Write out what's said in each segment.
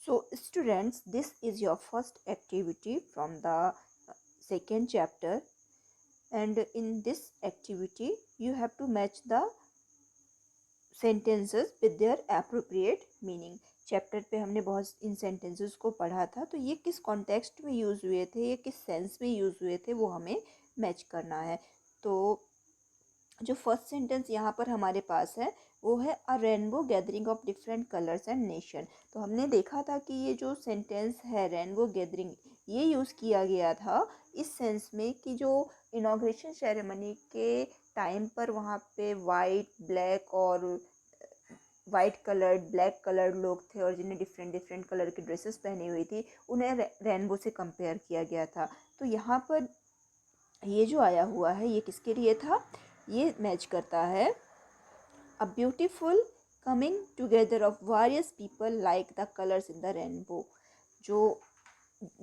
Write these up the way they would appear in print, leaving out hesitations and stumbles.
So students, this is your first activity from the second chapter, and in this activity you have to match the sentences with their appropriate meaning. Chapter पे हमने बहुत इन sentences को पढ़ा था, तो ये किस कॉन्टेक्स्ट में यूज़ हुए थे, ये किस सेंस में यूज़ हुए थे, वो हमें मैच करना है। तो जो फर्स्ट सेंटेंस यहाँ पर हमारे पास है वो है अ rainbow gathering of different colours and nation. तो हमने देखा था कि ये जो सेंटेंस है रेनबो गैदरिंग, ये यूज़ किया गया था इस सेंस में कि जो इनॉग्रेशन सेरेमनी के टाइम पर वहाँ पे वाइट कलर्ड ब्लैक कलर्ड लोग थे और जिन्हें डिफरेंट डिफरेंट कलर की ड्रेसेस पहनी हुई थी, उन्हें रेनबो से कंपेयर किया गया था। तो यहाँ पर ये जो आया हुआ है ये किसके लिए था, ये मैच करता है a beautiful coming together of various people like the colours in the rainbow. जो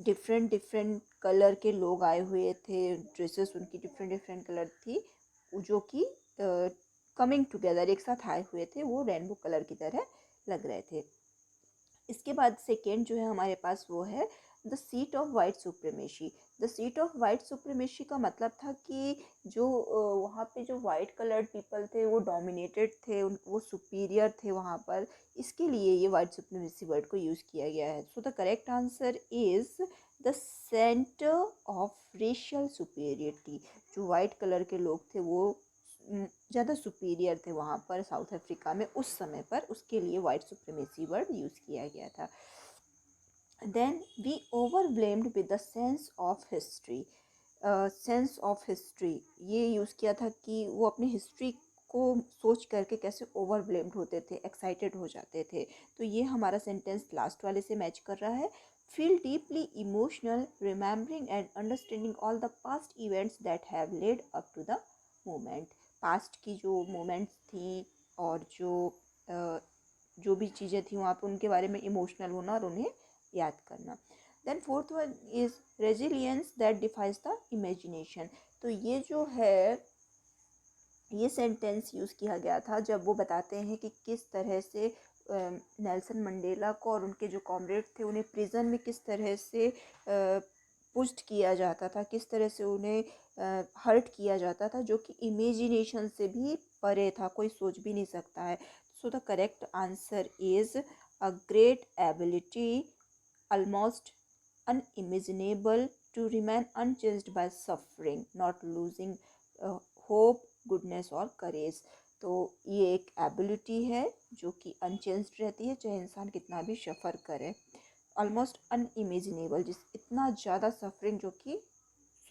डिफरेंट डिफरेंट कलर के लोग आए हुए थे, ड्रेसेस उनकी डिफरेंट डिफरेंट कलर थी, जो कि कमिंग टुगेदर एक साथ आए हुए थे, वो रेनबो कलर की तरह लग रहे थे। इसके बाद सेकेंड जो है हमारे पास वो है the seat of white supremacy. The seat of white supremacy का मतलब था कि जो वहाँ पे जो वाइट कलर्ड पीपल थे वो डोमिनेटेड थे, वो सुपीरियर थे वहाँ पर, इसके लिए ये वाइट सुप्रीमेसी वर्ड को यूज़ किया गया है। So the correct answer is the centre of racial superiority. जो वाइट कलर के लोग थे वो ज़्यादा सुपीरियर थे वहाँ पर साउथ अफ्रीका में उस समय पर, उसके लिए वाइट सुप्रीमेसी वर्ड यूज़ किया गया था। Then we over blamed with the sense of history. Sense of history ये यूज़ किया था कि वो अपनी हिस्ट्री को सोच करके कैसे ओवर ब्लेम्ड होते थे, एक्साइटेड हो जाते थे। तो ये हमारा सेंटेंस लास्ट वाले से मैच कर रहा है। Feel deeply emotional remembering and understanding all the past events that have led up to the moment. Past की जो मोमेंट्स थी और जो भी चीज़ें थी वहाँ पे उनके बारे में इमोशनल होना और उन्हें याद करना। Then fourth one is resilience that defies the imagination. तो ये जो है ये सेंटेंस यूज़ किया गया था जब वो बताते हैं कि किस तरह से नेल्सन मंडेला को और उनके जो कॉमरेड थे उन्हें प्रिजन में किस तरह से पुस्ट किया जाता था, किस तरह से उन्हें हर्ट किया जाता था, जो कि इमेजिनेशन से भी परे था, कोई सोच भी नहीं सकता है। So the correct answer is a great ability almost unimaginable to remain unchanged by suffering, not losing hope, goodness और courage। तो ये एक एबिलिटी है जो कि अनचेंज्ड रहती है चाहे इंसान कितना भी सफ़र करे। ऑलमोस्ट अनइमेजिनेबल, जिस इतना ज़्यादा सफरिंग जो कि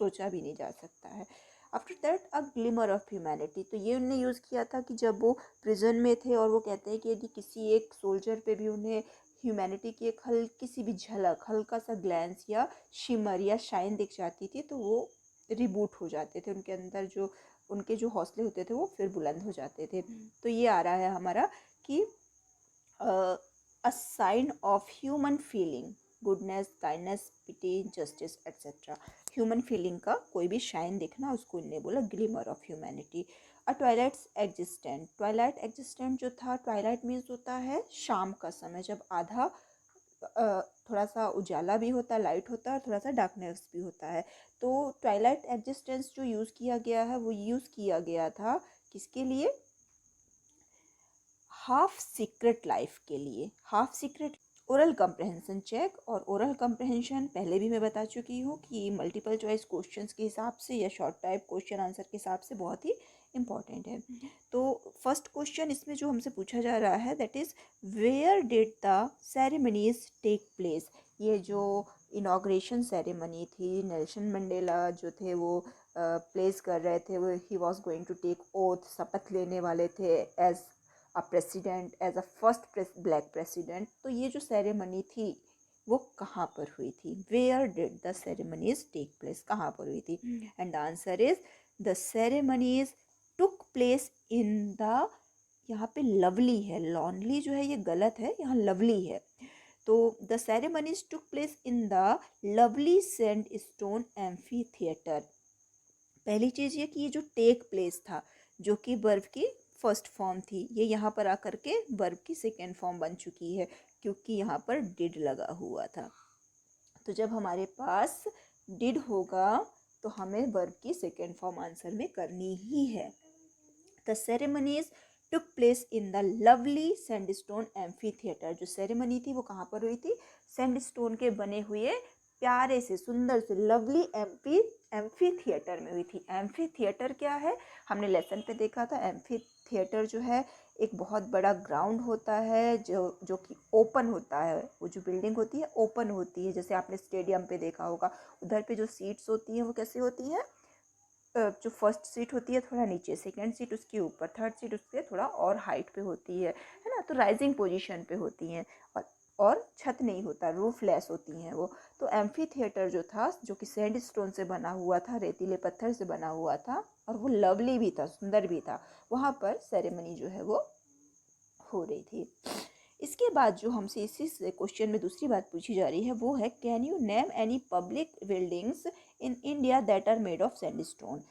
सोचा भी नहीं जा सकता है। After that a glimmer of humanity. तो ये उन्होंने यूज़ किया था कि जब वो प्रिजन में थे और वो कहते हैं कि यदि किसी एक सोल्जर पे भी उन्हें ह्यूमैनिटी की एक हल्की सी भी झलक, हल्का सा ग्लैंस या शिमर या शाइन दिख जाती थी तो वो रिबूट हो जाते थे, उनके जो हौसले होते थे वो फिर बुलंद हो जाते थे। तो ये आ रहा है हमारा कि a sign of human feeling, goodness, kindness, pity, justice, etc. Human feeling का कोई भी शाइन दिखना, उसको इन्हें बोला glimmer of humanity. A twilights existent. Twilight existent जो था, ट्वाइलाइट मीन्स होता है शाम का समय, जब आधा थोड़ा सा उजाला भी होता है, लाइट होता है और थोड़ा सा डार्कनेस भी होता है। तो ट्वाइलाइट एग्जिस्टेंस जो यूज़ किया गया है वो यूज़ किया गया था किसके लिए, हाफ सीक्रेट लाइफ के लिए। Half secret oral comprehension check, और ओरल कंप्रहेंशन पहले भी मैं बता चुकी हूँ कि मल्टीपल चॉइस क्वेश्चंस के हिसाब से या शॉर्ट टाइप क्वेश्चन आंसर के हिसाब से बहुत ही इंपॉर्टेंट है। तो फर्स्ट क्वेश्चन इसमें जो हमसे पूछा जा रहा है that is where did the ceremonies take place. ये जो इनाग्रेशन सेरेमनी थी, नेल्सन मंडेला जो थे वो प्लेस कर रहे थे, वो ही was going to take oath, शपथ लेने वाले थे as a president, as a first black president. तो ये जो सेरेमनी थी वो कहाँ पर हुई थी, where did the ceremonies take place, कहाँ पर हुई थी। And the answer is the ceremonies took place in the, यहाँ पे लवली है, लॉनली जो है ये गलत है, यहाँ लवली है। तो the ceremonies took place in the lovely sand stone amphi theatre. पहली चीज़ ये कि ये जो टेक प्लेस था, जो कि बर्फ की फर्स्ट फॉर्म थी, ये यहाँ पर आकर के वर्ब की सेकेंड फॉर्म बन चुकी है क्योंकि यहाँ पर डिड लगा हुआ था। तो जब हमारे पास डिड होगा तो हमें वर्ब की सेकेंड फॉर्म आंसर में करनी ही है। The ceremonies took place in the lovely sandstone amphi theatre. जो सेरेमनी थी वो कहाँ पर हुई थी? सैंडस्टोन के बने हुए प्यारे से सुंदर से लवली एम्फी थिएटर में हुई थी। एम्फी थिएटर क्या है? हमने लेसन पे देखा था। एम्फी थिएटर जो है एक बहुत बड़ा ग्राउंड होता है जो कि ओपन होता है। वो जो बिल्डिंग होती है ओपन होती है, जैसे आपने स्टेडियम पे देखा होगा। उधर पे जो सीट्स होती हैं वो कैसी होती हैं? जो फर्स्ट सीट होती है थोड़ा नीचे, सेकंड सीट उसके ऊपर, थर्ड सीट उसके थोड़ा और हाइट पे होती है ना। तो राइजिंग पोजीशन पे होती हैं और छत नहीं होता, रूफलेस होती हैं वो। तो एम्फी थिएटर जो था, जो कि सैंड स्टोन से बना हुआ था, रेतीले पत्थर से बना हुआ था, और वो लवली भी था, सुंदर भी था। वहाँ पर सेरेमनी जो है वो हो रही थी। इसके बाद जो हमसे इसी क्वेश्चन में दूसरी बात पूछी जा रही है वो है, can you name any public buildings in India that are made of sandstone.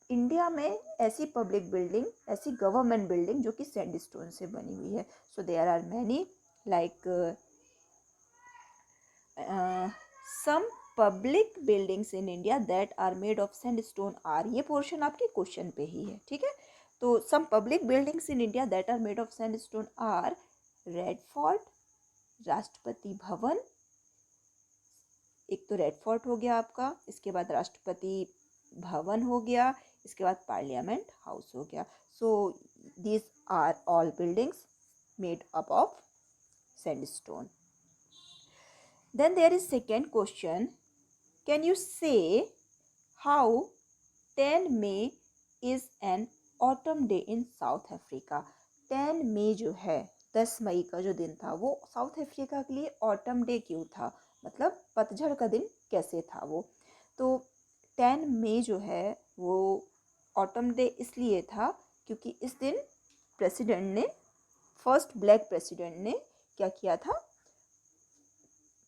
India में ऐसी पब्लिक बिल्डिंग, ऐसी गवर्नमेंट बिल्डिंग जो कि सैंडस्टोन से बनी हुई है। So there are many, like some public buildings in India that are made of sandstone are. ये पोर्शन आपके क्वेश्चन पे ही है, ठीक है। तो some public buildings in India that are made of sandstone are red fort, Rashtrapati Bhavan, एक तो रेड फोर्ट हो गया आपका, इसके बाद राष्ट्रपति भवन हो गया, इसके बाद पार्लियामेंट हाउस हो गया। So these are all buildings made up of sandstone. Then there is second question. Can you say how 10 May is an autumn day in South Africa? 10 मई जो है, 10 मई का जो दिन था वो साउथ अफ्रीका के लिए ऑटम डे क्यों था? मतलब पतझड़ का दिन कैसे था वो? तो 10 मई जो है वो ऑटम डे इसलिए था क्योंकि इस दिन प्रेसिडेंट ने, फर्स्ट ब्लैक प्रेसिडेंट ने क्या किया था?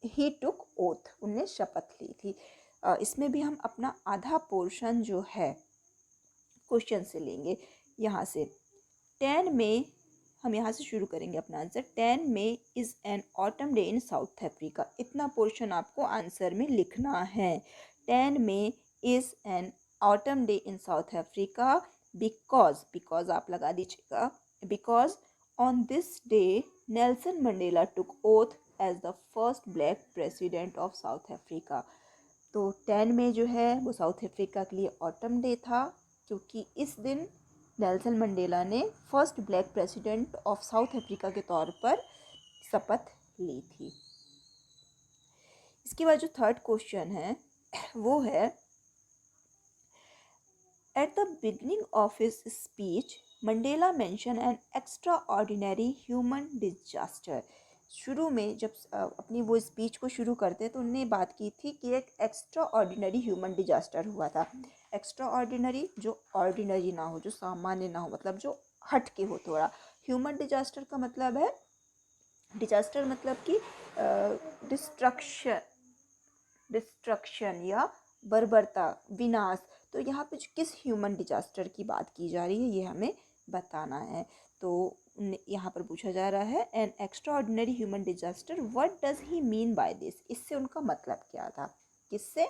ही टुक ओथ, उनने शपथ ली थी। इसमें भी हम अपना आधा पोर्शन जो है क्वेश्चन से लेंगे। यहाँ से 10 मई, हम यहाँ से शुरू करेंगे अपना answer. 10 May is an autumn day in South Africa. इतना पोर्शन आपको आंसर में लिखना है। 10 May is an autumn day in South Africa because आप लगा दीजिएगा, because on this day Nelson Mandela took oath as the first black president of South Africa. तो 10 मई जो है वो साउथ अफ्रीका के लिए ऑटम डे था क्योंकि इस दिन नेल्सन मंडेला ने first black president of South Africa के तौर पर शपथ ली थी। इसके बाद जो थर्ड क्वेश्चन है वो है, at the beginning of his speech Mandela mention an extra ordinary human disaster. शुरू में जब अपनी वो स्पीच को शुरू करते तो उन्होंने बात की थी कि एक एक्स्ट्रा ऑर्डिनरी ह्यूमन डिजास्टर हुआ था। एक्स्ट्रा ऑर्डिनरी, जो ऑर्डिनरी ना हो, जो सामान्य ना हो, मतलब जो हट के हो थोड़ा। ह्यूमन डिजास्टर का मतलब है, डिजास्टर मतलब कि डिस्ट्रक्शन या बर्बरता, विनाश। तो यहाँ पे किस ह्यूमन डिजास्टर की बात की जा रही है ये हमें बताना है। तो यहाँ पर पूछा जा रहा है, an extra ordinary human disaster, what does he mean by this. इससे उनका मतलब क्या था? किससे?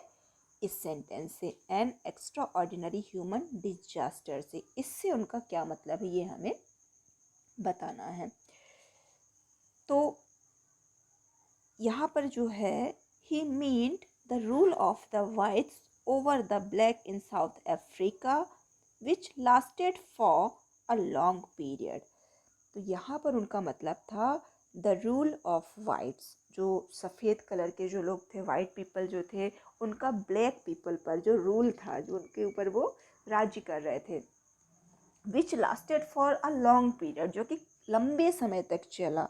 इस सेंटेंस से, an extra ordinary human disaster से, इससे उनका क्या मतलब है ये हमें बताना है। तो यहाँ पर जो है, he meant the rule of the whites over the black in South Africa which lasted for a long period। तो यहाँ पर उनका मतलब था द रूल ऑफ वाइट्स, जो सफ़ेद कलर के जो लोग थे, वाइट पीपल जो थे, उनका ब्लैक पीपल पर जो रूल था, जो उनके ऊपर वो राज्य कर रहे थे, which lasted for a long period, जो कि लंबे समय तक चला,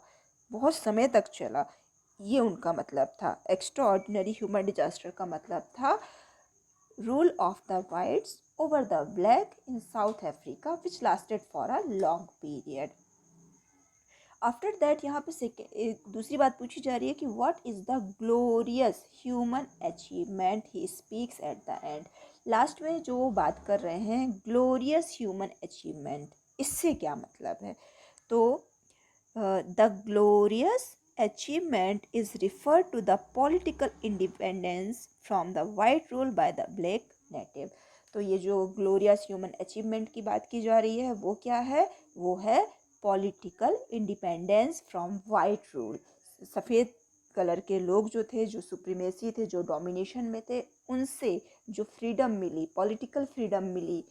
बहुत समय तक चला, ये उनका मतलब था। एक्स्ट्रा ऑर्डिनरी ह्यूमन डिजास्टर का मतलब था rule of the whites over the black in South Africa which lasted for a long period. After that यहाँ पे दूसरी बात पूछी जा रही है कि what is the glorious human achievement he speaks at the end. Last में जो वो बात कर रहे हैं, ग्लोरियस ह्यूमन अचीवमेंट, इससे क्या मतलब है? तो the glorious achievement is referred to the political independence from the white rule by the black native। तो ये जो ग्लोरियस ह्यूमन अचीवमेंट की बात की जा रही है वो क्या है? वो है political independence from white rule. सफ़ेद कलर के लोग जो थे, जो सुप्रीमेसी थे, जो डोमिनेशन में थे, उनसे जो फ्रीडम मिली, पॉलिटिकल फ्रीडम मिली,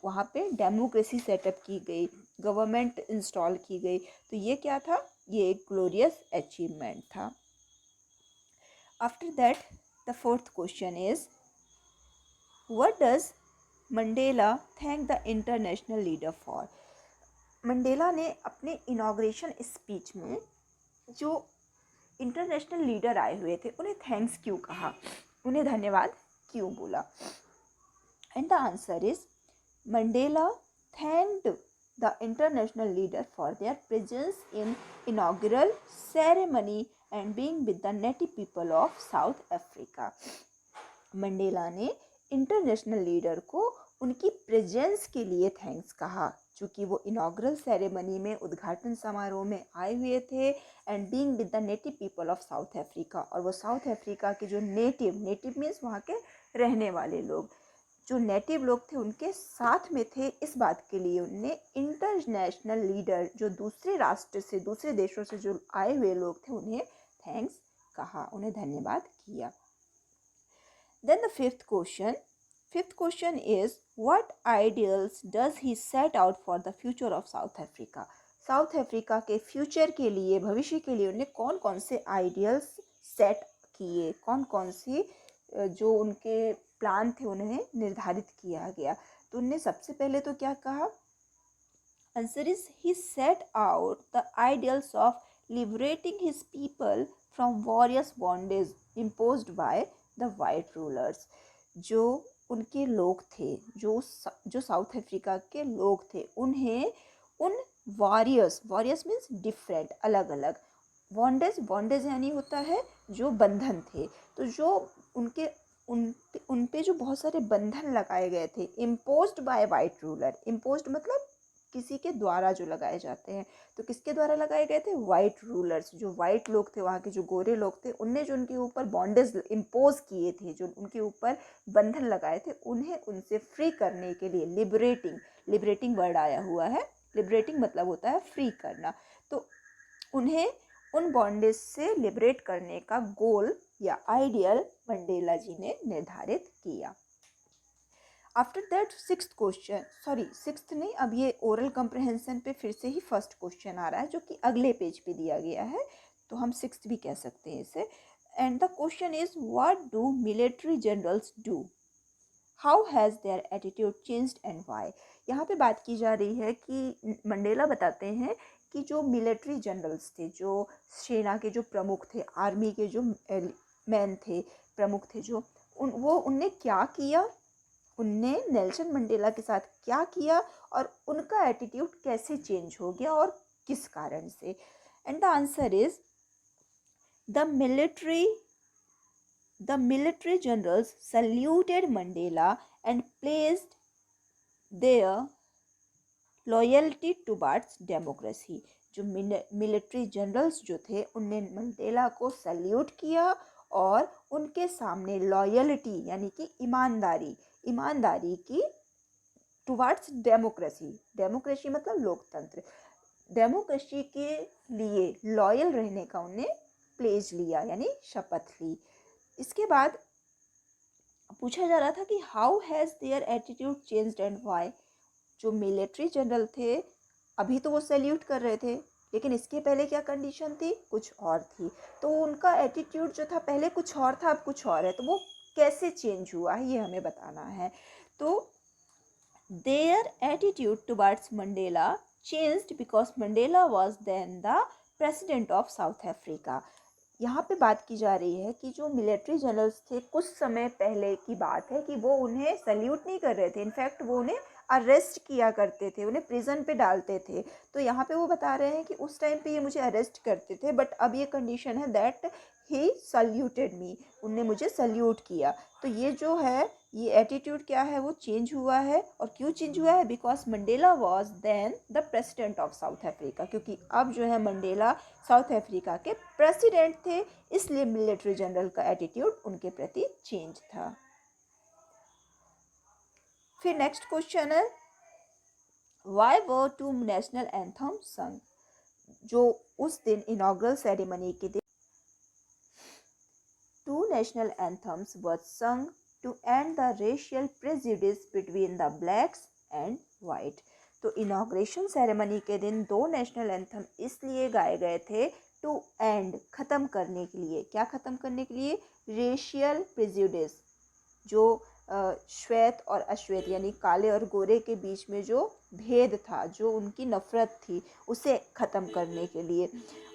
वहाँ पे डेमोक्रेसी सेटअप की गई, गवर्नमेंट इंस्टॉल की गई। तो ये क्या था? ये एक ग्लोरियस अचीवमेंट था। After that the fourth question is what does Mandela thank the international leader for? Mandela ने अपने इनॉग्रेशन स्पीच में जो इंटरनेशनल लीडर आए हुए थे उन्हें थैंक्स क्यों कहा, उन्हें धन्यवाद क्यों बोला? And the answer is Mandela thanked the international leader for their presence in inaugural ceremony and being with the native people of South Africa। Mandela ने इंटरनेशनल लीडर को उनकी प्रेजेंस के लिए थैंक्स कहा, चूँकि वो इनॉग्रल सेरेमनी में, उद्घाटन समारोह में आए हुए थे। And being with the native people of South Africa, और वो साउथ अफ्रीका के जो नेटिव मीन्स वहाँ के रहने वाले लोग, जो नेटिव लोग थे उनके साथ में थे। इस बात के लिए उनने इंटरनेशनल लीडर, जो दूसरे राष्ट्र से, दूसरे देशों से जो आए हुए लोग थे, उन्हें थैंक्स कहा, उन्हें धन्यवाद किया। Then the fifth question is what ideals does he set out for the future of South Africa? South Africa के फ्यूचर के लिए, भविष्य के लिए उन्हें कौन कौन से आइडियल्स सेट किए, कौन कौन सी जो उनके प्लान थे उन्हें निर्धारित किया गया? तो उनने सबसे पहले तो क्या कहा? Answer is he set out the ideals of liberating his people from various bondage imposed by the white rulers. जो उनके लोग थे, जो साउथ अफ्रीका के लोग थे, उन्हें उन वॉरियर्स मीन्स डिफरेंट, अलग अलग, बॉन्डेज यानी होता है जो बंधन थे, तो जो उनके उन पे जो बहुत सारे बंधन लगाए गए थे, imposed by white ruler. Imposed मतलब किसी के द्वारा जो लगाए जाते हैं, तो किसके द्वारा लगाए गए थे? White rulers. जो वाइट लोग थे, वहाँ के जो गोरे लोग थे, उनने जो उनके ऊपर बॉन्डेज इम्पोज किए थे, जो उनके ऊपर बंधन लगाए थे, उन्हें उनसे फ्री करने के लिए लिबरेटिंग वर्ड आया हुआ है। लिबरेटिंग मतलब होता है फ्री करना। तो उन्हें उन बॉन्डेज से लिबरेट करने का गोल या आइडियल मंडेला जी ने निर्धारित किया। आफ्टर दैट सिक्स्थ नहीं, अब ये ओरल कॉम्प्रहेंशन पे फिर से ही फर्स्ट क्वेश्चन आ रहा है, जो कि अगले पेज पे दिया गया है, तो हम सिक्स्थ भी कह सकते हैं इसे। And the question is what do military generals do? How has their attitude changed and why? यहाँ पे बात की जा रही है कि मंडेला बताते हैं कि जो मिलिट्री जनरल्स थे, जो सेना के जो प्रमुख थे, आर्मी के जो मैन थे, प्रमुख थे, जो उनने क्या किया, उनने नेल्सन मंडेला के साथ क्या किया, और उनका एटीट्यूड कैसे चेंज हो गया और किस कारण से? And the answer is the military generals saluted Mandela and placed their loyalty towards democracy। जो मिलिट्री जनरल्स जो थे, उनने मंडेला को सल्यूट किया और उनके सामने लॉयल्टी यानी कि ईमानदारी की टुवर्ड्स डेमोक्रेसी मतलब लोकतंत्र, डेमोक्रेसी के लिए लॉयल रहने का उन्हें प्लेज लिया यानी शपथ ली। इसके बाद पूछा जा रहा था कि how has their attitude changed and why? जो मिलिट्री जनरल थे, अभी तो वो सैल्यूट कर रहे थे, लेकिन इसके पहले क्या कंडीशन थी? कुछ और थी। तो उनका एटीट्यूड जो था, पहले कुछ और था, अब कुछ और है, तो वो कैसे चेंज हुआ है ये हमें बताना है। तो their attitude towards Mandela changed because Mandela was then the president of South Africa. यहाँ पे बात की जा रही है कि जो मिलिट्री जनरल्स थे, कुछ समय पहले की बात है कि वो उन्हें सल्यूट नहीं कर रहे थे, इनफैक्ट वो उन्हें अरेस्ट किया करते थे, उन्हें प्रिजन पे डालते थे। तो यहाँ पे वो बता रहे हैं कि उस टाइम पे ये मुझे अरेस्ट करते थे, बट अब ये कंडीशन है दैट ही सल्यूटेड मी, उनने मुझे सल्यूट किया। तो ये जो है, ये एटीट्यूड क्या है वो चेंज हुआ है। और क्यों चेंज हुआ है? Because Mandela was then the president of South Africa, क्योंकि अब जो है मंडेला साउथ अफ्रीका के प्रेसिडेंट थे, इसलिए मिलिट्री जनरल का एटीट्यूड उनके प्रति चेंज था। फिर नेक्स्ट क्वेश्चन है why were two national anthem sung? जो उस दिन इनॉग्रल सेरेमनी के दिन two national anthems were sung to end the racial prejudice between the blacks and white. तो इनॉग्रेशन सेरेमनी के दिन दो नेशनल एंथम इसलिए गाए गए थे टू एंड, ख़त्म करने के लिए। क्या ख़त्म करने के लिए? रेशियल प्रेजुडिस, जो श्वेत और अश्वेत यानी काले और गोरे के बीच में जो भेद था, जो उनकी नफ़रत थी, उसे ख़त्म करने के लिए।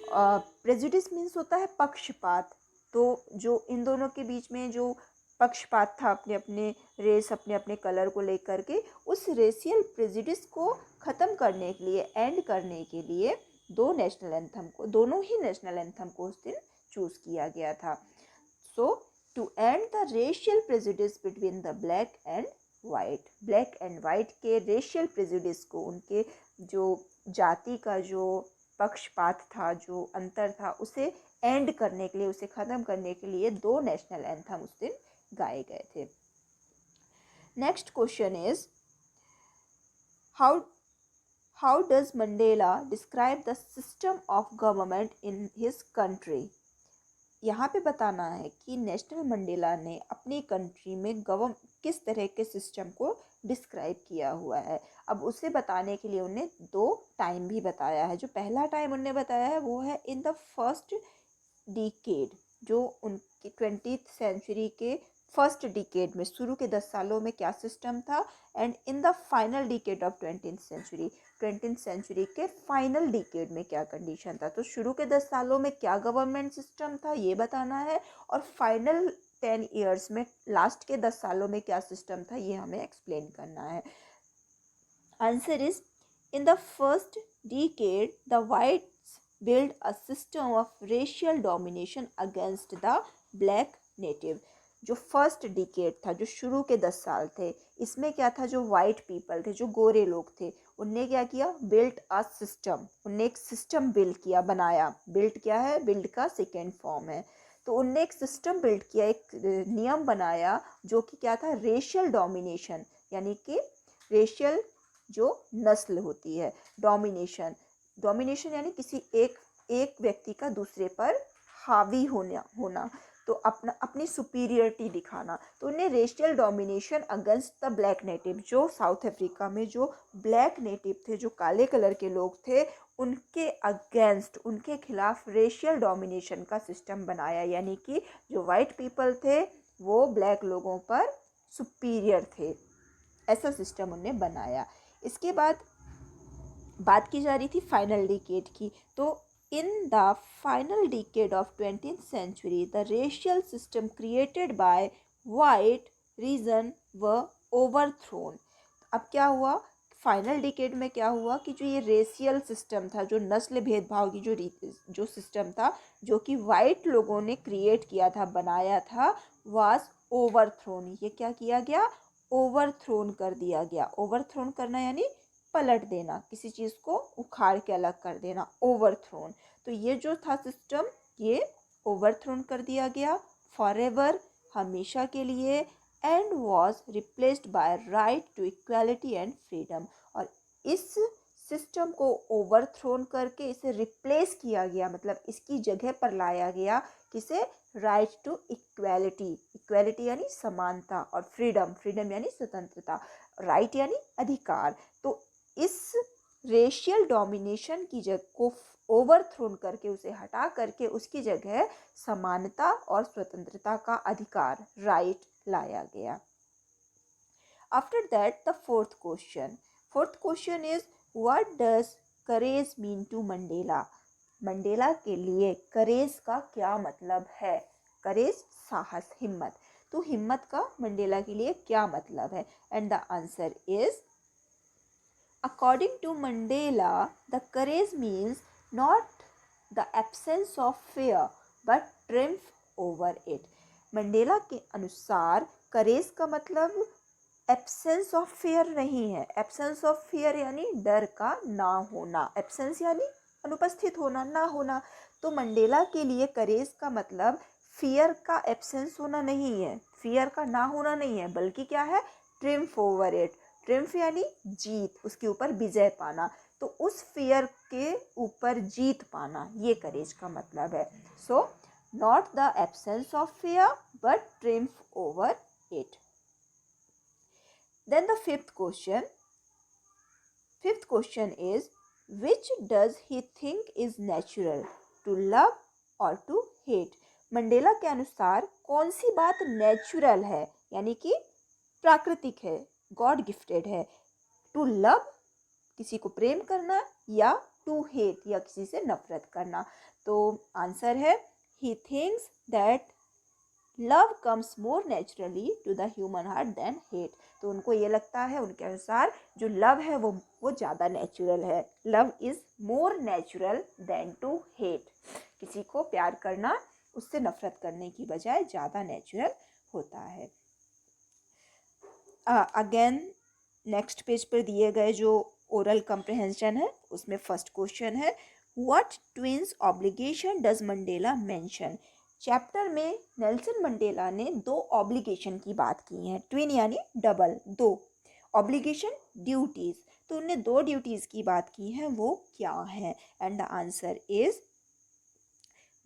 प्रेजुडिस मीन्स होता है पक्षपात। तो जो इन दोनों के बीच में जो पक्षपात था अपने अपने रेस, अपने अपने कलर को लेकर के, उस रेशियल प्रेजुडिस को ख़त्म करने के लिए, एंड करने के लिए दोनों ही नेशनल एंथम को उस दिन चूज़ किया गया था। So to end the racial prejudice between the black and white, black and white के रेशियल प्रेजुडिस को, उनके जो जाति का जो पक्षपात था, जो अंतर था, उसे एंड करने के लिए, उसे ख़त्म करने के लिए दो नेशनल एंथम उस दिन गाए गए थे। Next question is how does Mandela describe the system of government in his country? यहाँ पे बताना है कि नेशनल मंडेला ने अपनी कंट्री में किस तरह के सिस्टम को डिस्क्राइब किया हुआ है। अब उसे बताने के लिए उन्हें दो टाइम भी बताया है। जो पहला टाइम उन्हें बताया है वो है इन द फर्स्ट डिकेड, जो उनकी 20th सेंचुरी के फर्स्ट डिकेड में, शुरू के 10 सालों में क्या सिस्टम था, and in the final decade of 20th century के फाइनल डिकेड में क्या कंडीशन था। तो शुरू के 10 सालों में क्या गवर्नमेंट सिस्टम था ये बताना है, और फाइनल 10 ईयर्स में, लास्ट के 10 सालों में क्या सिस्टम था ये हमें एक्सप्लेन करना है। Answer is in the first decade the whites build a system of racial domination against the black native। जो फर्स्ट डिकेड था, जो शुरू के 10 साल थे, इसमें क्या था, जो वाइट पीपल थे, जो गोरे लोग थे, उनने क्या किया, बिल्ट अ सिस्टम, उनने एक सिस्टम बिल्ड किया, बनाया। बिल्ट क्या है? बिल्ड का सेकेंड फॉर्म है। तो उनने एक सिस्टम बिल्ड किया, एक नियम बनाया, जो कि क्या था, रेशियल डोमिनेशन, यानी कि रेशियल जो नस्ल होती है, डोमिनेशन यानी किसी एक व्यक्ति का दूसरे पर हावी होना, तो अपनी सुपीरियरिटी दिखाना। तो उन्हें racial domination against the black native, जो साउथ अफ्रीका में जो ब्लैक नेटिव थे, जो काले कलर के लोग थे, उनके अगेंस्ट, उनके खिलाफ रेशियल डोमिनेशन का सिस्टम बनाया। यानी कि जो वाइट पीपल थे वो ब्लैक लोगों पर सुपीरियर थे, ऐसा सिस्टम उन्हें बनाया। इसके बाद बात की जा रही थी फाइनल डिकेड की। तो in the final decade of 20th century the racial system created by white region were overthrown। अब क्या हुआ, फाइनल डिकेड में क्या हुआ कि जो ये रेशियल सिस्टम था, जो नस्ल भेदभाव की जो सिस्टम था, जो कि वाइट लोगों ने क्रिएट किया था, बनाया था, वाज ओवरथ्रोन। ये क्या किया गया, ओवरथ्रोन कर दिया गया। ओवरथ्रोन करना यानी पलट देना, किसी चीज़ को उखाड़ के अलग कर देना, ओवरथ्रोन। तो ये जो था सिस्टम, ये ओवरथ्रोन कर दिया गया फॉरएवर, हमेशा के लिए, and was replaced by right to equality and freedom. और इस सिस्टम को ओवरथ्रोन करके इसे रिप्लेस किया गया, मतलब इसकी जगह पर लाया गया, किसे, राइट टू इक्वालिटी, इक्वालिटी यानी समानता, और फ्रीडम यानी स्वतंत्रता, राइट यानी अधिकार। तो इस रेशियल डोमिनेशन की जगह को ओवरथ्रोन करके, उसे हटा करके उसकी जगह समानता और स्वतंत्रता का अधिकार, राइट, लाया गया। After that the fourth question is what does courage mean to Mandela? Mandela के लिए करेज का क्या मतलब है? करेज साहस, हिम्मत। तो हिम्मत का मंडेला के लिए क्या मतलब है? And the answer is according to Mandela, the courage means not the absence of fear but triumph over it। Mandela के अनुसार करेज का मतलब एब्सेंस ऑफ फियर नहीं है। एब्सेंस ऑफ फियर यानी डर का ना होना, एब्सेंस यानी अनुपस्थित होना, ना होना। तो मंडेला के लिए करेज का मतलब फियर का एब्सेंस होना नहीं है, फियर का ना होना नहीं है, बल्कि क्या है, ट्रिम्फ ओवर इट। ट्रिम्फ यानी जीत, उसके ऊपर विजय पाना। तो उस फियर के ऊपर जीत पाना, ये करेज का मतलब है। So not the absence of fear but triumph over it. Then the fifth question is, which does he think is natural, to love or to hate? Mandela के अनुसार कौन सी बात नेचुरल है, यानी कि प्राकृतिक है, गॉड गिफ्टेड है, टू लव किसी को प्रेम करना, या टू हेट या किसी से नफरत करना। तो आंसर है, he thinks that love comes more naturally to the human heart than hate. तो उनको ये लगता है, उनके अनुसार जो लव है वो ज़्यादा नेचुरल है। Love is more natural than to hate. किसी को प्यार करना उससे नफरत करने की बजाय ज़्यादा नेचुरल होता है। अगेन नेक्स्ट पेज पर दिए गए जो ओरल कम्प्रहेंशन है उसमें फर्स्ट क्वेश्चन है, what twins obligation does Mandela mention? Chapter में नेल्सन मंडेला ने 2 ऑब्लिगेशन की बात की है। ट्विन यानी डबल, 2, ऑब्लिगेशन ड्यूटीज। तो उनने 2 ड्यूटीज की बात की है, वो क्या है? And the answer is,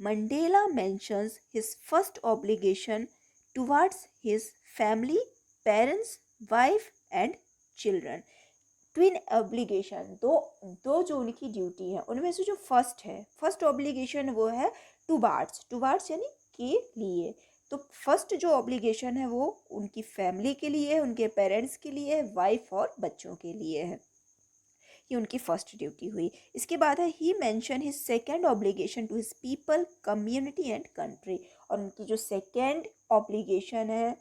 Mandela mentions his first obligation towards his family, parents, wife and children. Twin obligation, दो जो उनकी ड्यूटी है उनमें से जो फर्स्ट ऑब्लिगेशन वो है टुवर्ड्स यानी के लिए। तो फर्स्ट जो ऑब्लिगेशन है वो उनकी फैमिली के लिए है, उनके पेरेंट्स के लिए है, वाइफ और बच्चों के लिए है। ये उनकी फर्स्ट ड्यूटी हुई। इसके बाद है, he mention his second obligation to his people, community and country. और उनकी जो सेकेंड ऑब्लिगेशन है,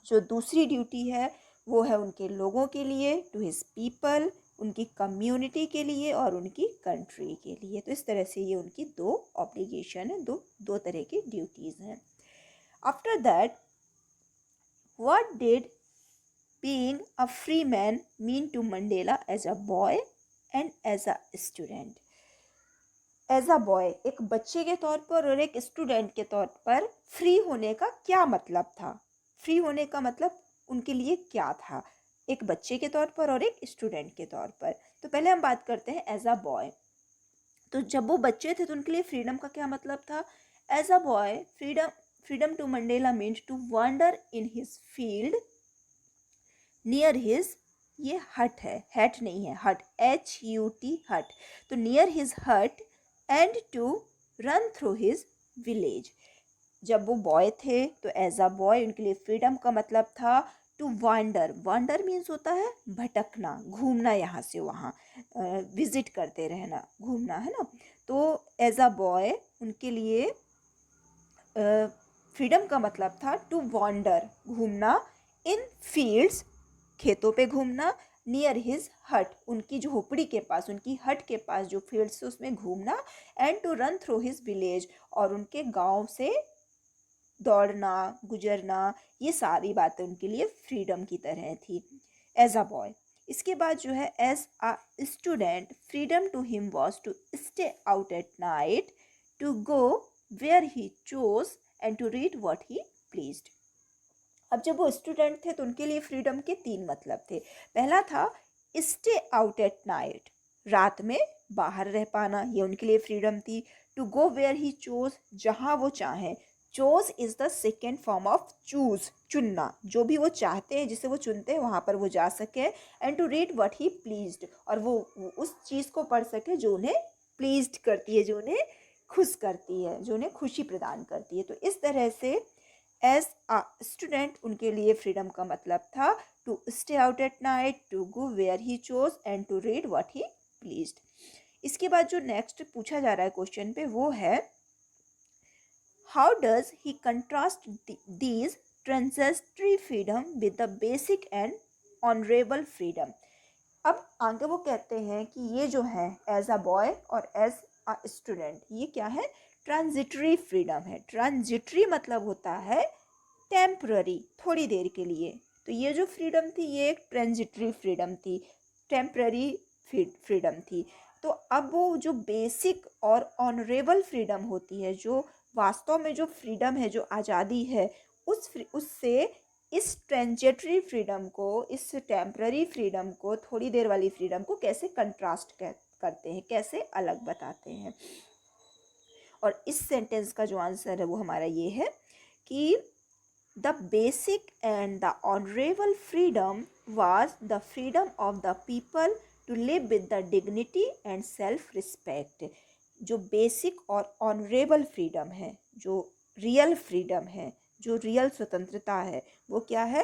जो दूसरी ड्यूटी है, वो है उनके लोगों के लिए, टू हिज पीपल, उनकी कम्युनिटी के लिए और उनकी कंट्री के लिए। तो इस तरह से ये उनकी 2 ऑब्लिगेशन है, दो तरह की ड्यूटीज़ हैं। After that, what did being a free man mean to Mandela as a boy and as a student? As a boy, एक बच्चे के तौर पर और एक स्टूडेंट के तौर पर फ्री होने का क्या मतलब था? फ्री होने का मतलब उनके लिए क्या था, एक बच्चे के तौर पर और एक स्टूडेंट के तौर पर? तो पहले हम बात करते हैं एज अ बॉय। तो जब वो बच्चे थे तो उनके लिए फ्रीडम का क्या मतलब था? As a boy, freedom to Mandela means to wander in his field near his, ये हट है, हैट नहीं है, हट, HUT, हट। तो near his hut and to run through his village. जब वो बॉय थे तो एज अ बॉय उनके लिए फ्रीडम का मतलब था टू वांडर मीन्स होता है भटकना, घूमना, यहाँ से वहाँ, विजिट करते रहना, घूमना, है ना। तो एज अ बॉय उनके लिए फ्रीडम का मतलब था टू वांडर, घूमना, इन फील्ड्स, खेतों पे घूमना, नियर हिज हट, उनकी झोपड़ी के पास, उनकी हट के पास जो फील्ड्स है उसमें घूमना, and to run through his village, और उनके गांव से दौड़ना, गुजरना, ये सारी बातें उनके लिए फ्रीडम की तरह थी एज अ बॉय। इसके बाद जो है as a student, freedom to him was to stay out at night, to go where he chose and to read what he pleased. अब जब वो स्टूडेंट थे तो उनके लिए फ्रीडम के 3 मतलब थे। पहला था स्टे आउट एट नाइट, रात में बाहर रह पाना, ये उनके लिए फ्रीडम थी। To go where he chose, जहाँ वो चाहें, chose is the second form of choose, चुनना, जो भी वो चाहते हैं, जिसे वो चुनते हैं वहाँ पर वो जा सके। And to read what he pleased, और वो उस चीज़ को पढ़ सके जो उन्हें प्लीज्ड करती है, जो उन्हें खुश करती है, जो उन्हें खुशी प्रदान करती है। तो इस तरह से एज अ स्टूडेंट उनके लिए फ्रीडम का मतलब था to stay out at night, to go where he chose and to read what he pleased. इसके बाद जो नेक्स्ट पूछा जा रहा है क्वेश्चन पे वो है, how does he contrast these transitory freedom with the basic and honourable freedom? अब आगे वो कहते हैं कि ये जो है एज अ बॉय और एज अ स्टूडेंट, ये क्या है, ट्रांजिटरी फ्रीडम है। ट्रांजिटरी मतलब होता है टेम्पररी, थोड़ी देर के लिए। तो ये जो फ्रीडम थी ये एक ट्रांजिटरी फ्रीडम थी, टेम्पररी फ्रीडम थी। तो अब वो जो बेसिक और ऑनरेबल फ्रीडम होती है, जो वास्तव में जो फ्रीडम है, जो आज़ादी है, उससे इस ट्रांजिटरी फ्रीडम को, इस टेम्पररी फ्रीडम को, थोड़ी देर वाली फ्रीडम को कैसे कंट्रास्ट करते हैं, कैसे अलग बताते हैं। और इस सेंटेंस का जो आंसर है वो हमारा ये है कि the basic and the honourable freedom was the freedom of the people to live with the dignity and self respect. जो बेसिक और ऑनरेबल फ्रीडम है, जो रियल फ्रीडम है, जो रियल स्वतंत्रता है, वो क्या है?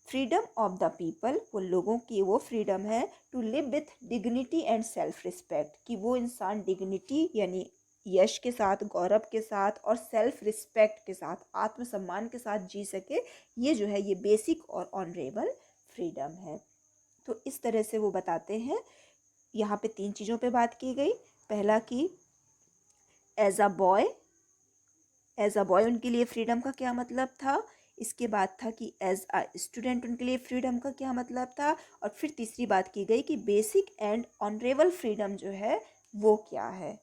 फ्रीडम ऑफ द पीपल, वो लोगों की वो फ्रीडम है to live with dignity and self respect, कि वो इंसान डिग्निटी यानी यश के साथ, गौरव के साथ और सेल्फ रिस्पेक्ट के साथ, आत्मसम्मान के साथ जी सके। ये जो है ये बेसिक और ऑनरेबल फ्रीडम है। तो इस तरह से वो बताते हैं। यहाँ पे 3 चीज़ों पे बात की गई। पहला कि एज अ बॉय उनके लिए फ्रीडम का क्या मतलब था। इसके बाद था कि एज अ स्टूडेंट उनके लिए फ्रीडम का क्या मतलब था। और फिर तीसरी बात की गई कि बेसिक एंड ऑनरेबल फ्रीडम जो है वो क्या है।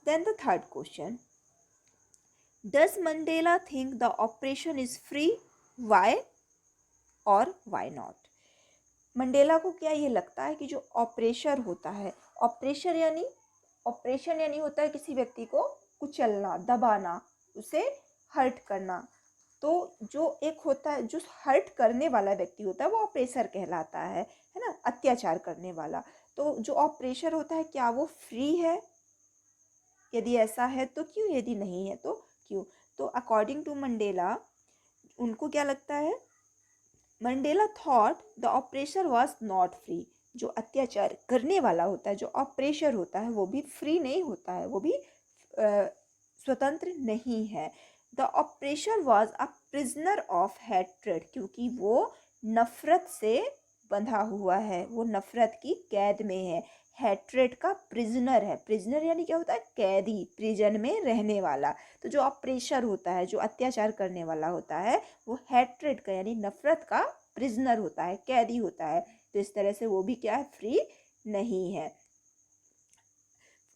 Then the third question, does Mandela think the operation is free? Why or why not? Mandela को क्या ये लगता है कि जो ऑपरेशन होता है, ऑपरेशन यानी होता है किसी व्यक्ति को कुचलना, दबाना, उसे हर्ट करना। तो जो एक होता है, जो हर्ट करने वाला व्यक्ति होता है वो ऑपरेसर कहलाता है ना, अत्याचार करने वाला। तो जो ऑपरेशन होता है क्या वो फ्री है? यदि ऐसा है तो क्यों, यदि नहीं है तो क्यों? तो अकॉर्डिंग टू मंडेला उनको क्या लगता है, Mandela thought the operation was not free. जो अत्याचार करने वाला होता है, जो ऑपरेशन होता है, वो भी फ्री नहीं होता है, वो भी स्वतंत्र नहीं है। The operation was a prisoner of hatred, क्योंकि वो नफरत से बंधा हुआ है, वो नफरत की कैद में है। हैट्रेड का प्रिजनर है। प्रिजनर यानी क्या होता है? कैदी, प्रिजन में रहने वाला। तो जो ऑपरेशर होता है, जो अत्याचार करने वाला होता है, वो हैट्रेड का यानी नफरत का प्रिजनर होता है, कैदी होता है। तो इस तरह से वो भी क्या है? फ्री नहीं है।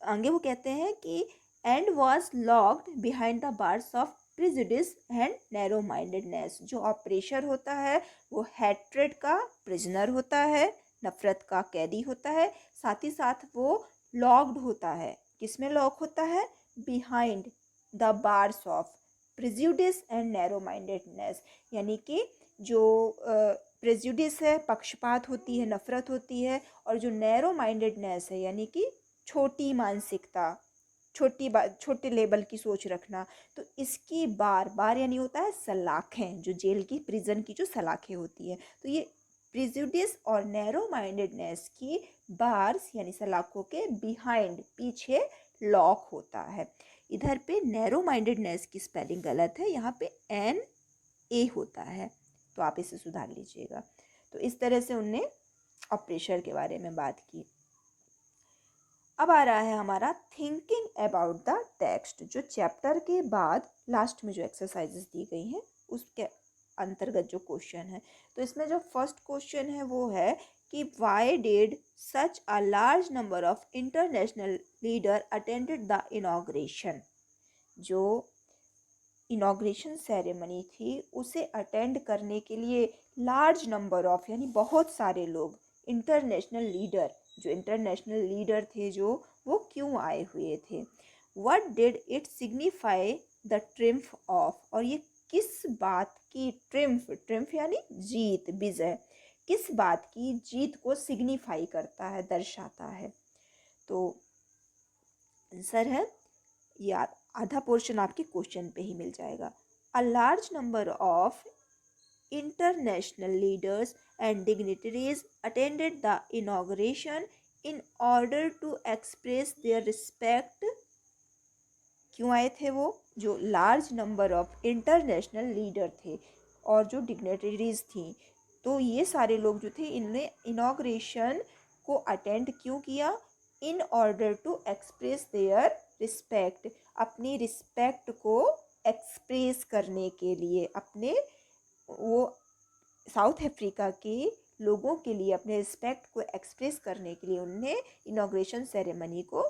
आगे वो कहते हैं कि and was locked behind the bars of prejudice and narrow mindedness. जो ऑपरेशन होता है वो हैट्रेड का प्रिजनर होता है, नफरत का कैदी होता है। साथ ही साथ वो लॉक्ड होता है। किसमें लॉक होता है? Behind the bars of prejudice and narrow mindedness, यानी कि जो प्रेजुडिस है, पक्षपात होती है, नफरत होती है, और जो नैरो माइंडेडनेस है यानी कि छोटी मानसिकता, छोटे लेवल की सोच रखना। तो इसकी बार यानी होता है सलाखें, जो जेल की, प्रिजन की जो सलाखें होती है। तो ये प्रिजुडिस और नैरो माइंडेडनेस की बार्स यानी सलाखों के बिहाइंड, पीछे लॉक होता है। इधर पे नैरो माइंडेडनेस की स्पेलिंग गलत है, यहाँ पे NA होता है, तो आप इसे सुधार लीजिएगा। तो इस तरह से उनने ऑपरेशन के बारे में बात की। अब आ रहा है हमारा थिंकिंग अबाउट द टेक्स्ट। जो चैप्टर के बाद लास्ट में जो एक्सरसाइजेस दी गई हैं उसके अंतर्गत जो क्वेश्चन है, तो इसमें जो फर्स्ट क्वेश्चन है वो है कि why did such a large number of international leader attended the inauguration. जो इनॉग्रेशन सेरेमनी थी उसे अटेंड करने के लिए लार्ज नंबर ऑफ यानी बहुत सारे लोग, इंटरनेशनल लीडर, जो इंटरनेशनल लीडर थे जो, वो क्यों आए हुए थे। What did it signify the triumph of, और ये किस बात की ट्रिम्फ यानी जीत, विजय, किस बात की जीत को सिग्निफाई करता है, दर्शाता है। तो आंसर है यार, आधा पोर्शन आपके क्वेश्चन पे ही मिल जाएगा। A large number of international leaders and dignitaries attended the inauguration in order to express their respect। क्यों आए थे वो? जो large number of international leader थे और जो डिग्नेटरीज थी, तो ये सारे लोग जो थे इनने इनॉग्रेशन को अटेंड क्यों किया? In order to express their respect, अपनी रिस्पेक्ट को एक्सप्रेस करने के लिए, अपने वो साउथ अफ्रीका के लोगों के लिए अपने रिस्पेक्ट को एक्सप्रेस करने के लिए उनने इनॉग्रेशन सेरेमनी को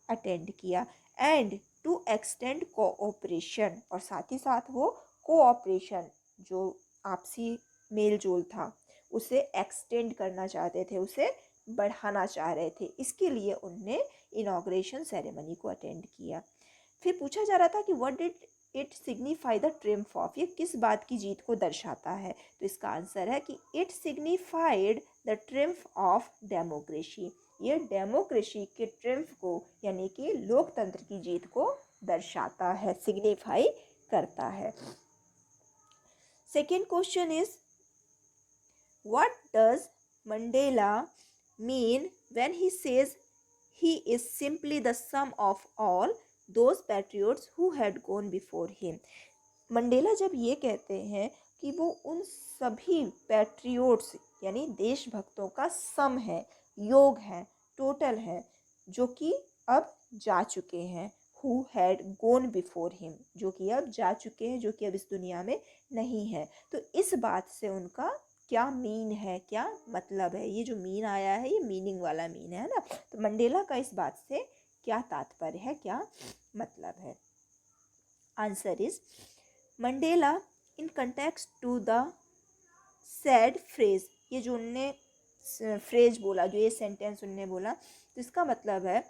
अटेंड किया। एंड टू एक्सटेंड कोऑपरेशन, और साथ ही साथ वो कोऑपरेशन जो आपसी मेल जोल था उसे एक्सटेंड करना चाहते थे, उसे बढ़ाना चाह रहे थे, इसके लिए उनने इनॉग्रेशन सेरेमनी को अटेंड किया। फिर पूछा जा रहा था कि what did it signify the triumph of, ये किस बात की जीत को दर्शाता है। तो इसका आंसर है कि it signified the triumph of democracy, ये डेमोक्रेसी के ट्रिम्फ को यानी कि लोकतंत्र की जीत को दर्शाता है, सिग्निफाई करता है। Second question is what does Mandela mean when he says he is simply the sum of all those patriots who had gone before him। Mandela जब ये कहते हैं कि वो उन सभी पैट्रियोट्स यानी देशभक्तों का सम है, योग है, टोटल है, जो कि अब जा चुके हैं, who had gone before him, जो कि अब जा चुके हैं, जो कि अब इस दुनिया में नहीं है। तो इस बात से उनका क्या मीन है, क्या मतलब है, ये जो मीन आया है ये मीनिंग वाला मीन है ना। तो मंडेला का इस बात से क्या तात्पर्य है, क्या मतलब है। Answer is Mandela in context to the sad phrase, ये जो उनने फ्रेज बोला, जो ये सेंटेंस उनने बोला, तो इसका मतलब है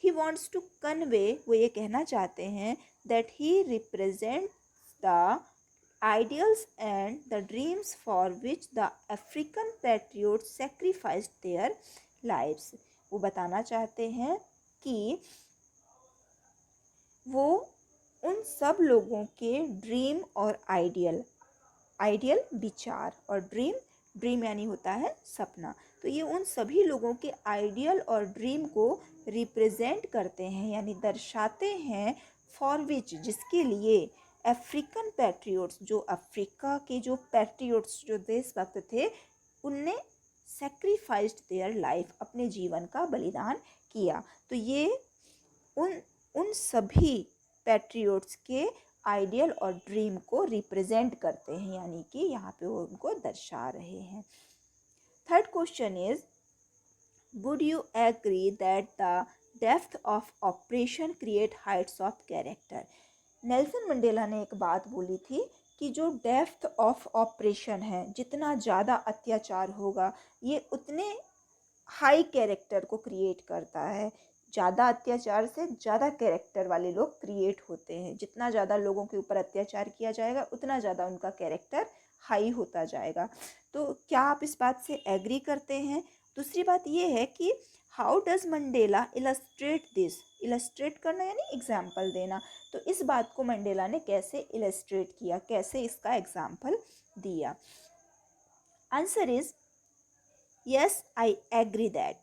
ही वॉन्ट्स टू कन्वे, वो ये कहना चाहते हैं that he represents the ideals and the dreams for which the African patriots sacrificed their lives। वो बताना चाहते हैं कि वो उन सब लोगों के ड्रीम और आइडियल, आइडियल विचार और ड्रीम यानी होता है सपना, तो ये उन सभी लोगों के आइडियल और ड्रीम को रिप्रेजेंट करते हैं यानी दर्शाते हैं, फॉर विच जिसके लिए अफ्रीकन पैट्रियोट्स, जो अफ्रीका के जो पैट्रियोट्स जो देशभक्त थे उनने सेक्रीफाइस्ड देयर लाइफ, अपने जीवन का बलिदान किया। तो ये उन सभी पैट्रियोट्स के आइडियल और ड्रीम को रिप्रेजेंट करते हैं, यानी कि यहाँ पे वो उनको दर्शा रहे हैं। Third question is would you agree that the depth of operation create heights of character. Nelson Mandela ने एक बात बोली थी कि जो डेप्थ ऑफ ऑपरेशन है, जितना ज़्यादा अत्याचार होगा ये उतने हाई कैरेक्टर को क्रिएट करता है। ज़्यादा अत्याचार से ज़्यादा कैरेक्टर वाले लोग क्रिएट होते हैं, जितना ज़्यादा लोगों के ऊपर अत्याचार किया जाएगा उतना ज़्यादा उनका कैरेक्टर हाई होता जाएगा। तो क्या आप इस बात से एग्री करते हैं। दूसरी बात ये है कि how does Mandela illustrate this, illustrate करना यानी एग्जाम्पल देना, तो इस बात को मंडेला ने कैसे इलस्ट्रेट किया, कैसे इसका एग्जाम्पल दिया। Answer is yes I agree that,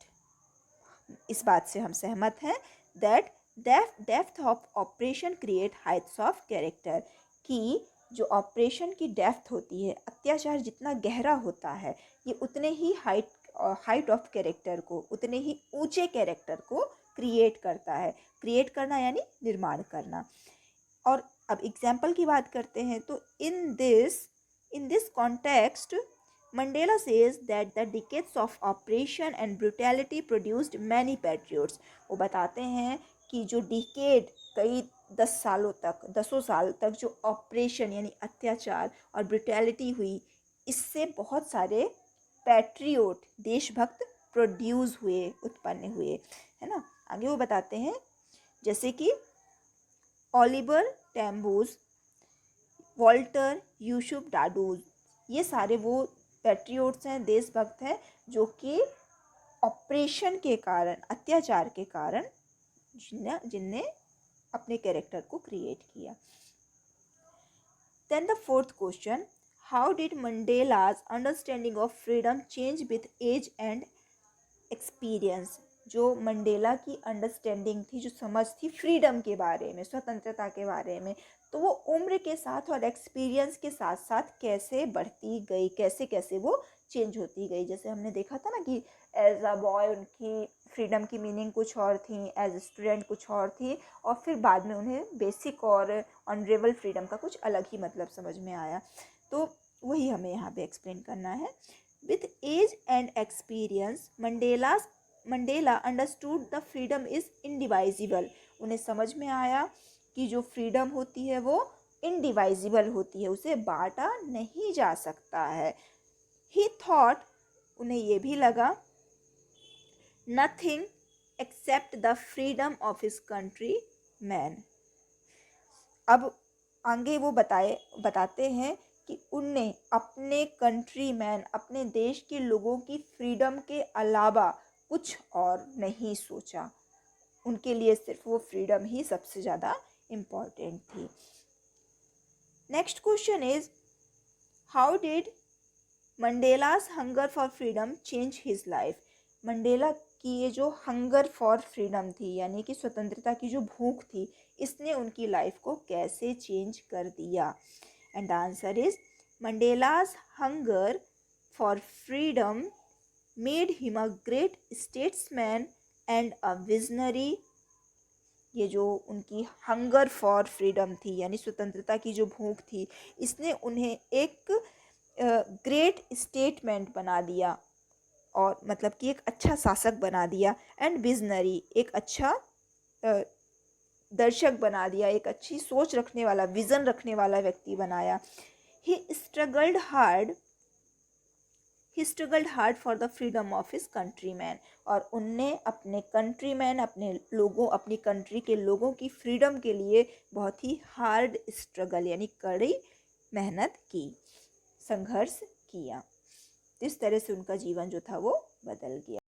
इस बात से हम सहमत हैं that depth of operation create heights of character, कि जो ऑपरेशन की डेप्थ होती है, अत्याचार जितना गहरा होता है ये उतने ही हाइट ऑफ कैरेक्टर को, उतने ही ऊंचे कैरेक्टर को क्रिएट करता है। क्रिएट करना यानी निर्माण करना। और अब एग्जाम्पल की बात करते हैं तो in this context Mandela says that the decades of oppression and brutality produced many patriots। वो बताते हैं कि जो डिकेड कई 10 साल तक जो ऑपरेशन यानी अत्याचार और ब्रुटैलिटी हुई, इससे बहुत सारे पैट्रियोट देशभक्त प्रोड्यूस हुए, उत्पन्न हुए, है ना। आगे वो बताते हैं जैसे कि ओलिवर टैम्बूज, वॉल्टर यूसुफ डाडूज, ये सारे वो पैट्रियोट्स हैं, देशभक्त हैं जो कि ऑपरेशन के कारण, अत्याचार के कारण जिनने अपने कैरेक्टर को क्रिएट किया। Then the fourth question, how did Mandela's understanding of freedom change with age and experience. जो मंडेला की अंडरस्टैंडिंग थी, जो समझ थी फ्रीडम के बारे में, स्वतंत्रता के बारे में, तो वो उम्र के साथ और एक्सपीरियंस के साथ साथ कैसे बढ़ती गई, कैसे कैसे वो चेंज होती गई। जैसे हमने देखा था ना कि एज अ बॉय उनकी फ्रीडम की मीनिंग कुछ और थी, एज स्टूडेंट कुछ और थी, और फिर बाद में उन्हें बेसिक और ऑनरेबल फ्रीडम का कुछ अलग ही मतलब समझ में आया। तो वही हमें यहाँ पे एक्सप्लेन करना है। With age and experience Mandela understood the freedom is indivisible. उन्हें समझ में आया कि जो फ्रीडम होती है वो इनडिवाइजिबल होती है, उसे बांटा नहीं जा सकता है। ही थॉट, उन्हें ये भी लगा, nothing accept the freedom of his country man. अब आगे वो बताते हैं कि उनने अपने कंट्री मैन, अपने देश के लोगों की फ्रीडम के अलावा कुछ और नहीं सोचा। उनके लिए सिर्फ वो फ्रीडम ही सबसे ज़्यादा इम्पॉर्टेंट थी। Next question is, how did Mandela's hunger for freedom change his life. Mandela की ये जो हंगर फॉर फ्रीडम थी, यानी कि स्वतंत्रता की जो भूख थी, इसने उनकी लाइफ को कैसे चेंज कर दिया। And the answer is, Mandela's hunger for freedom made him a great statesman and a visionary. ये जो उनकी हंगर फॉर फ्रीडम थी, यानी स्वतंत्रता की जो भूख थी, इसने उन्हें एक ग्रेट स्टेटमेंट बना दिया, और मतलब कि एक अच्छा शासक बना दिया। एंड विजनरी, एक अच्छा दर्शक बना दिया, एक अच्छी सोच रखने वाला, विज़न रखने वाला व्यक्ति बनाया। He struggled hard for the freedom of his country मैन। और उनने अपने कंट्री मैन, अपने लोगों, अपनी कंट्री के लोगों की फ्रीडम के लिए बहुत ही हार्ड स्ट्रगल, यानी कड़ी मेहनत की, संघर्ष किया। इस तरह से उनका जीवन जो था वो बदल गया।